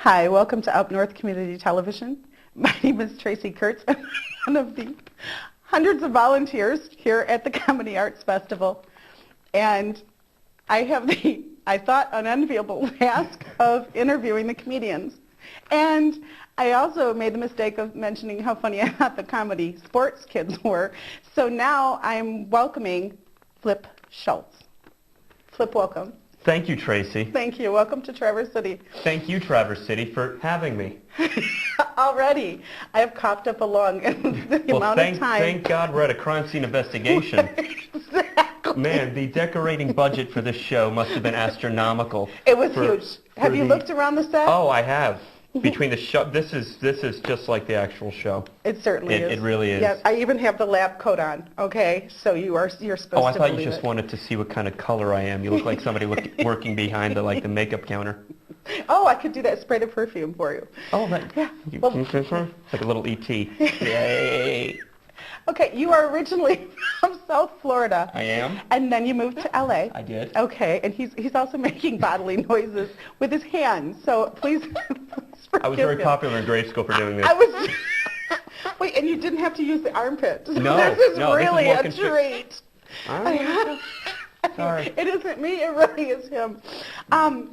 Hi, welcome to Up North Community Television. My name is Tracy Kurtz. I'm one of the hundreds of volunteers here at the Comedy Arts Festival. And I have the, I thought, unenviable task of interviewing the comedians. And I also made the mistake of mentioning how funny I thought the comedy sports kids were. So now I'm welcoming Flip Schultz. Flip, welcome. Thank you, Tracy. Thank you. Welcome to Traverse City. Thank you, Traverse City, for having me. Already, I have coughed up a lung in the amount of time. Thank God we're at a crime scene investigation. Exactly. Man, the decorating budget for this show must have been astronomical. It was huge. Have you looked around the set? Oh, I have. Between the show, this is just like the actual show. It certainly is. It really is. Yeah, I even have the lab coat on. Okay, so you're supposed to. Oh, I thought believe you just it. wanted to see what kind of color I am. You look like somebody working behind the makeup counter. Oh, I could do that. Spray the perfume for you. Oh, that. Yeah. Well, it's like a little E.T. Yay. Okay, you are originally from South Florida. I am. And then you moved to L.A. I did. Okay, and he's also making bodily noises with his hands. So please forgive I was very him. popular in grade school for doing this. I was. Wait, and you didn't have to use the armpit. No, this is no, really this is a treat. Sorry. It isn't me. It really is him.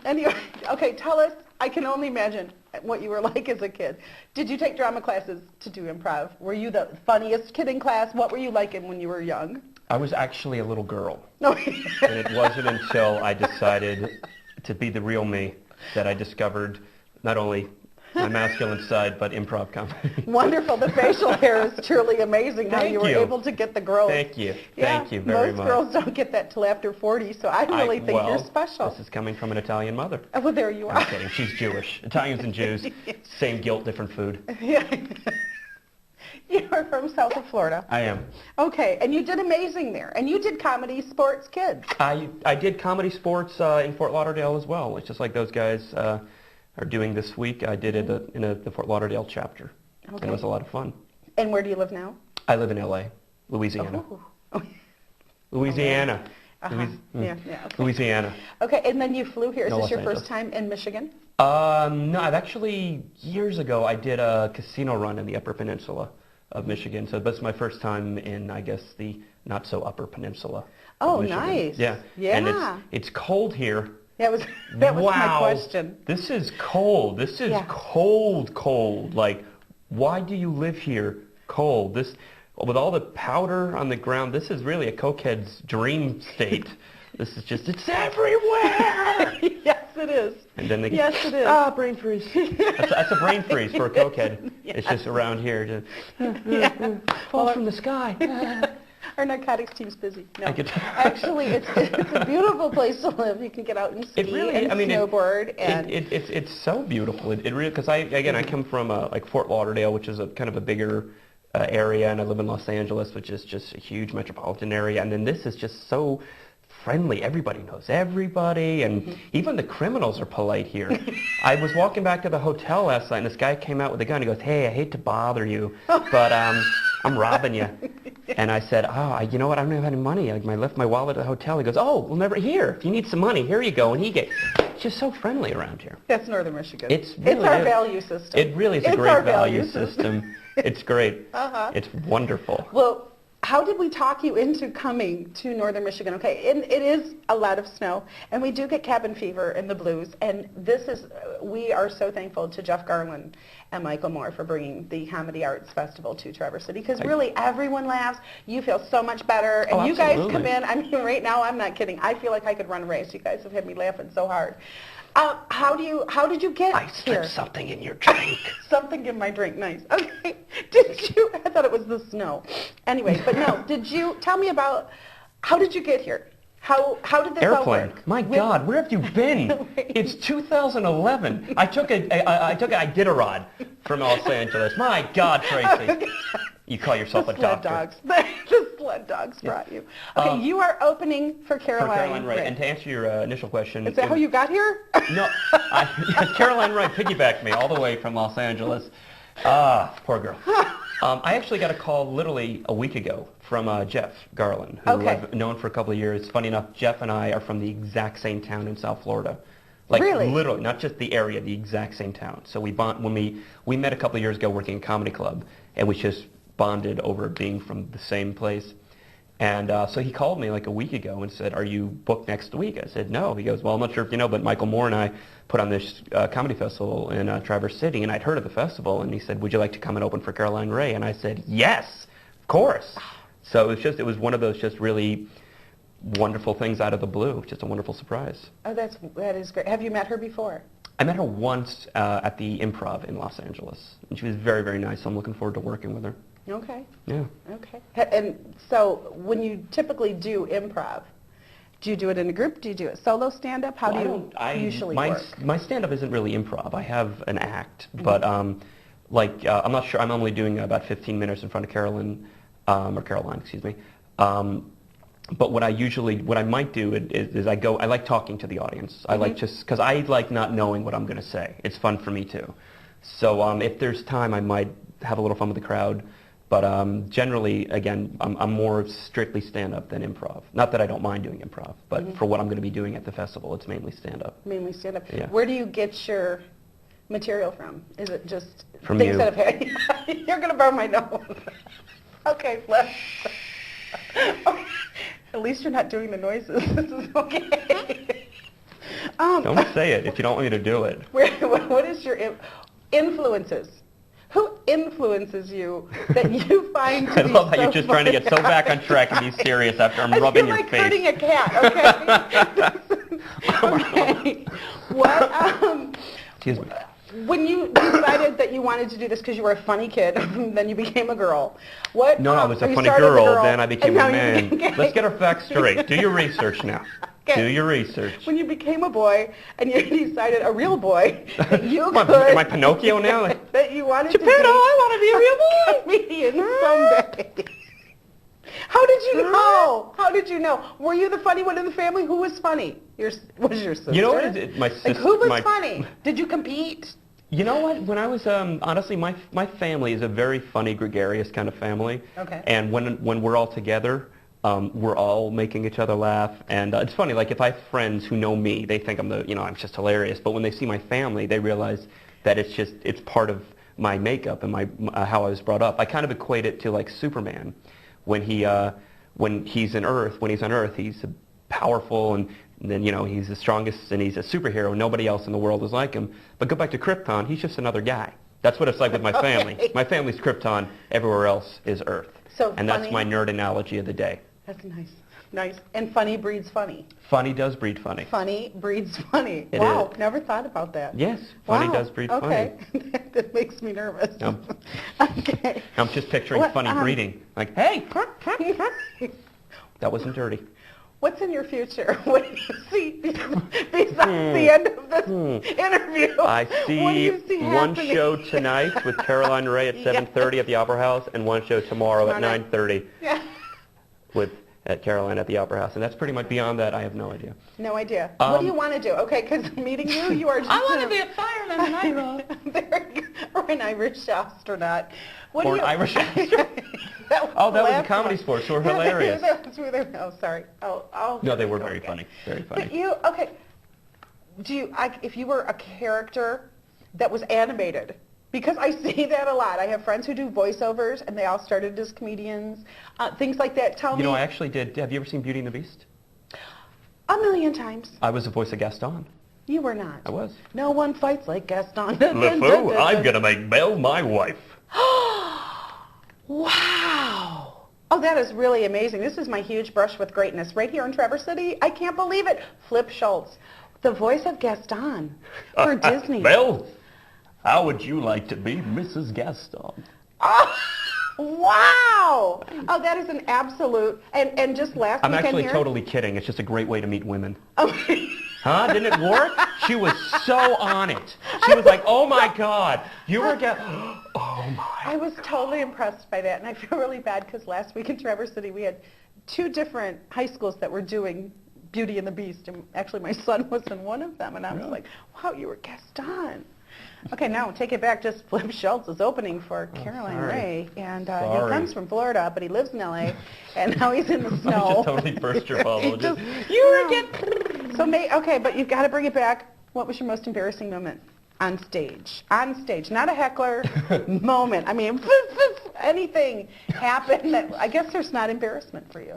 Anyway, okay. Tell us. I can only imagine what you were like as a kid. Did you take drama classes to do improv? Were you the funniest kid in class? What were you like when you were young? I was actually a little girl. No. And it wasn't until I decided to be the real me that I discovered not only my masculine side, but improv comedy. Wonderful. The facial hair is truly amazing how Thank you were you. able to get the growth. Thank you. Yeah, Thank you very much. Most girls don't get that till after 40, so I really think you're special. This is coming from an Italian mother. Oh, well, there you are. I'm kidding. She's Jewish. Italians and Jews, same guilt, different food. Yeah. You're from south of Florida. I am. Okay, and you did amazing there. And you did comedy, sports, kids. I did comedy sports in Fort Lauderdale as well. It's just like those guys are doing this week. I did it in the Fort Lauderdale chapter. Okay. And it was a lot of fun. And where do you live now? I live in L.A., Louisiana. Oh. Louisiana. Uh-huh. Yeah, okay. Louisiana. Okay, and then you flew here. Is No, this Los your Angeles. first time in Michigan? No, I've actually, years ago, I did a casino run in the Upper Peninsula of Michigan. So that's my first time in, I guess, the not-so-Upper Peninsula Oh, of Michigan. nice. Yeah. Yeah. And it's cold here. That was my question. This is cold. This is cold. Like, why do you live here cold? With all the powder on the ground, this is really a cokehead's dream state. This is just, it's everywhere! Yes, it is. And then they Yes, it is. brain freeze. That's a brain freeze for a cokehead. Yes. It's just around here. Falls from the sky. Our narcotics team's busy. No, I actually, it's a beautiful place to live. You can get out and ski and snowboard. It's so beautiful. It really, because I come from like Fort Lauderdale, which is a kind of a bigger area, and I live in Los Angeles, which is just a huge metropolitan area. And then this is just so friendly. Everybody knows everybody, and even the criminals are polite here. I was walking back to the hotel last night, and this guy came out with a gun. He goes, "Hey, I hate to bother you, but I'm robbing you." And I said, you know what? I don't have any money. I left my wallet at the hotel. He goes, "Oh, well, never here. If you need some money, here you go." And it's just so friendly around here. That's Northern Michigan. It's our value system. It really is a great value system. It's great. It's wonderful. Well, how did we talk you into coming to Northern Michigan? Okay, and it is a lot of snow, and we do get cabin fever in the blues, and we are so thankful to Jeff Garland and Michael Moore for bringing the Comedy Arts Festival to Traverse City, because really everyone laughs. You feel so much better, and you guys come in. I mean, right now, I'm not kidding. I feel like I could run a race. You guys have had me laughing so hard. How did you get here? I slipped something in your drink. Something in my drink, nice. Okay, I thought it was the snow. Anyway, but no, tell me about, how did you get here? How did this all work? My God, where have you been? It's 2011. I took a Iditarod from Los Angeles. My God, Tracy. You call yourself a doctor. The sled dogs brought you. Okay, you are opening for Caroline Wright. Wright. And to answer your initial question... Is that how you got here? No. Caroline Wright piggybacked me all the way from Los Angeles. Poor girl. I actually got a call literally a week ago from Jeff Garland, who I've known for a couple of years. Funny enough, Jeff and I are from the exact same town in South Florida. Like Really? literally, not just the area, the exact same town. So when we met a couple of years ago working in a comedy club, and we just bonded over being from the same place. And so he called me like a week ago and said, "Are you booked next week?" I said, "No." He goes, "Well, I'm not sure if you know, but Michael Moore and I put on this comedy festival in Traverse City, and I'd heard of the festival, and he said, would you like to come and open for Caroline Rhea?" And I said, "Yes, of course." So it was one of those just really wonderful things out of the blue, just a wonderful surprise. Oh, that is great. Have you met her before? I met her once at the Improv in Los Angeles, and she was very, very nice. So I'm looking forward to working with her. Okay. Yeah. Okay. And so when you typically do improv, do you do it in a group? Do you do it solo stand-up? How do you usually work? My stand-up isn't really improv. I have an act, but I'm not sure. I'm only doing about 15 minutes in front of Caroline, excuse me. But what I might do is I like talking to the audience. I like because I like not knowing what I'm going to say. It's fun for me too. So if there's time, I might have a little fun with the crowd. But generally, again, I'm more strictly stand-up than improv. Not that I don't mind doing improv, but for what I'm going to be doing at the festival, it's mainly stand-up. Mainly stand-up. Yeah. Where do you get your material from? Is it just from things you? That have You're going to burn my nose. Okay, at least you're not doing the noises. This is okay. Don't say it if you don't want me to do it. What is your influences? Who influences you that you find to I love how you're just trying to get so back on track and be serious after I'm rubbing your face. I feel like hurting a cat, okay? Okay. What, Excuse me. When you decided that you wanted to do this because you were a funny kid, then you became a girl. What? No, I was a funny girl, then I became a man. Let's get our facts straight. Do your research now. Okay. Do your research. When you became a boy and you decided, a real boy, that you could... Am I Pinocchio now? That you wanted Geppetto, I to be a comedian someday. How did you know? How did you know? Were you the funny one in the family? Who was funny? Was your sister? You know what? My sister. Like, who was funny? Did you compete? You know what? When I was, honestly, my family is a very funny, gregarious kind of family. Okay. And when we're all together, we're all making each other laugh. And it's funny, like if I have friends who know me, they think I'm just hilarious. But when they see my family, they realize that it's part of my makeup and how I was brought up. I kind of equate it to like Superman. When he's on Earth, he's powerful and then he's the strongest and he's a superhero. Nobody else in the world is like him. But go back to Krypton, he's just another guy. That's what it's like with my family. Okay. My family's Krypton. Everywhere else is Earth. And that's my nerd analogy of the day. That's nice. Nice. And funny breeds funny. Funny does breed funny. Funny breeds funny. It wow, is. Never thought about that. Yes, funny does breed funny. That makes me nervous. No. Okay. I'm just picturing funny breeding. Like, hey! That wasn't dirty. What's in your future? What do you see besides the end of this interview? I see one happening? show tonight with Caroline Rhea at 7:30 at the Opera House and one show tomorrow at 9:30 at Caroline at the Opera House. And that's pretty much beyond that. I have no idea. No idea. What do you want to do? Okay, because meeting you are just... I want to be a fireman, or an Irish astronaut. Or an Irish astronaut. That was a comedy sport, so hilarious. Oh, sorry. Oh, no, they were very funny. Very funny. But if you were a character that was animated, because I see that a lot. I have friends who do voiceovers, and they all started as comedians, things like that. Tell me. I actually did. Have you ever seen Beauty and the Beast? A million times. I was the voice of Gaston. You were not. I was. No one fights like Gaston. LeFou, I'm going to make Belle my wife. Wow. Oh, that is really amazing. This is my huge brush with greatness right here in Traverse City. I can't believe it. Flip Schultz, the voice of Gaston for Disney. Belle, how would you like to be Mrs. Gaston? Oh, wow. Oh, that is an absolute, and just last I'm weekend actually here, totally kidding. It's just a great way to meet women. Okay. Huh? Didn't it work? She was so on it. She was like, oh my God, you were oh my. I was totally impressed by that, and I feel really bad because last week in Traverse City we had 2 different high schools that were doing Beauty and the Beast, and actually my son was in one of them, and I was like, wow, you were Gaston. Okay, now take it back. Just Flip Schultz is opening for Caroline Rhea, and he comes from Florida, but he lives in L.A., and now he's in the snow. I just totally burst your bubble. You were again. So, okay, but you've got to bring it back. What was your most embarrassing moment on stage? On stage, not a heckler moment. I mean, anything happened that, I guess there's not embarrassment for you.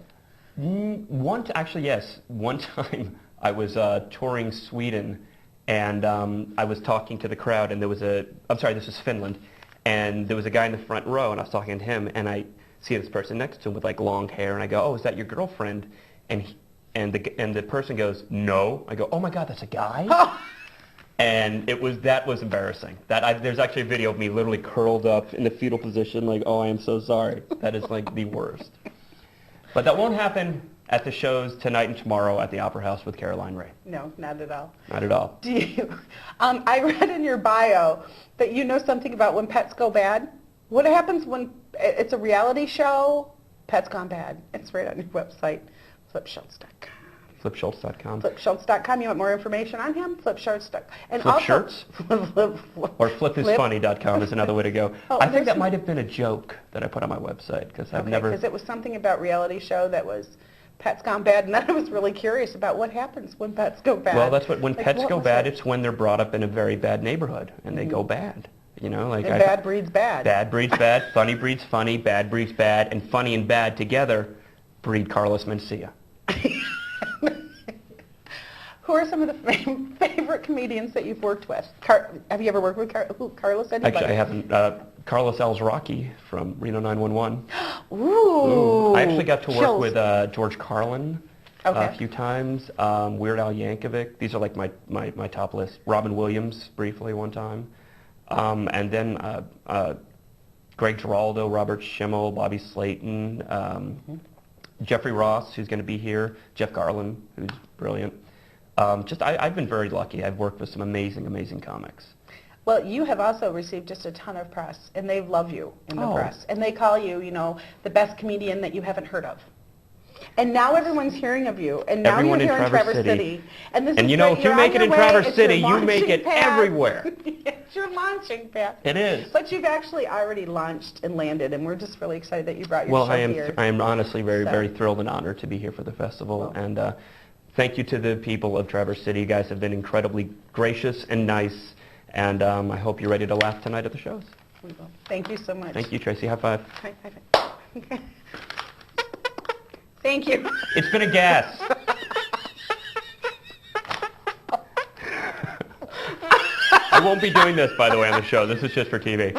Actually, yes. One time I was touring Sweden, and I was talking to the crowd, and there was I'm sorry, this is Finland, and there was a guy in the front row, and I was talking to him, and I see this person next to him with like long hair, and I go, "Oh, is that your girlfriend?" And the person goes, "No." I go, "Oh my God, that's a guy." And that was embarrassing. There's actually a video of me literally curled up in the fetal position, like, "Oh, I am so sorry." That is like the worst. But that won't happen at the shows tonight and tomorrow at the Opera House with Caroline Ray. No, not at all. Not at all. Do you? I read in your bio that you know something about when pets go bad. What happens when it's a reality show? Pets gone bad. It's right on your website, flipschultz.com. Flipschultz.com. Flipschultz.com. You want more information on him? Flipschultz.com. And Flip also, shirts? Or flipisfunny.com is another way to go. Oh, I think that might have been a joke that I put on my website because I've never... Because it was something about reality show that was pets gone bad, and then I was really curious about what happens when pets go bad. Well, that's when Like, pets what go was bad, it? it's when they're brought up in a very bad neighborhood and they go bad. You know, like And bad breeds bad. Bad breeds bad, funny breeds funny, bad breeds bad, and funny and bad together breed Carlos Mencia. Who are some of the favorite comedians that you've worked with? Have you ever worked with Carlos? Anybody? Actually, I haven't. Carlos Alzraki from Reno 911. Ooh. I actually got to work Chills. with George Carlin Okay. a few times. Weird Al Yankovic. These are like my top list. Robin Williams briefly one time. And then Greg Giraldo, Robert Schimmel, Bobby Slayton, Jeffrey Ross, who's going to be here, Jeff Garland, who's brilliant. I've been very lucky. I've worked with some amazing, amazing comics. Well, you have also received just a ton of press, and they love you in the Oh. press. And they call you, the best comedian that you haven't heard of. And now everyone's hearing of you, and now Everyone you're in here in Traverse Traverse City. City. And this And is you know, great. if you You're make on it in your way. Traverse It's your City, you make launching it pad. everywhere. It's your launching pad. It is. But you've actually already launched and landed, and we're just really excited that you brought your Well, show here. I am honestly very, So- very thrilled and honored to be here for the festival. Well. And thank you to the people of Traverse City. You guys have been incredibly gracious and nice. And I hope you're ready to laugh tonight at the shows. We will. Thank you so much. Thank you, Tracy. High five. High five. Thank you. It's been a gas. I won't be doing this, by the way, on the show. This is just for TV.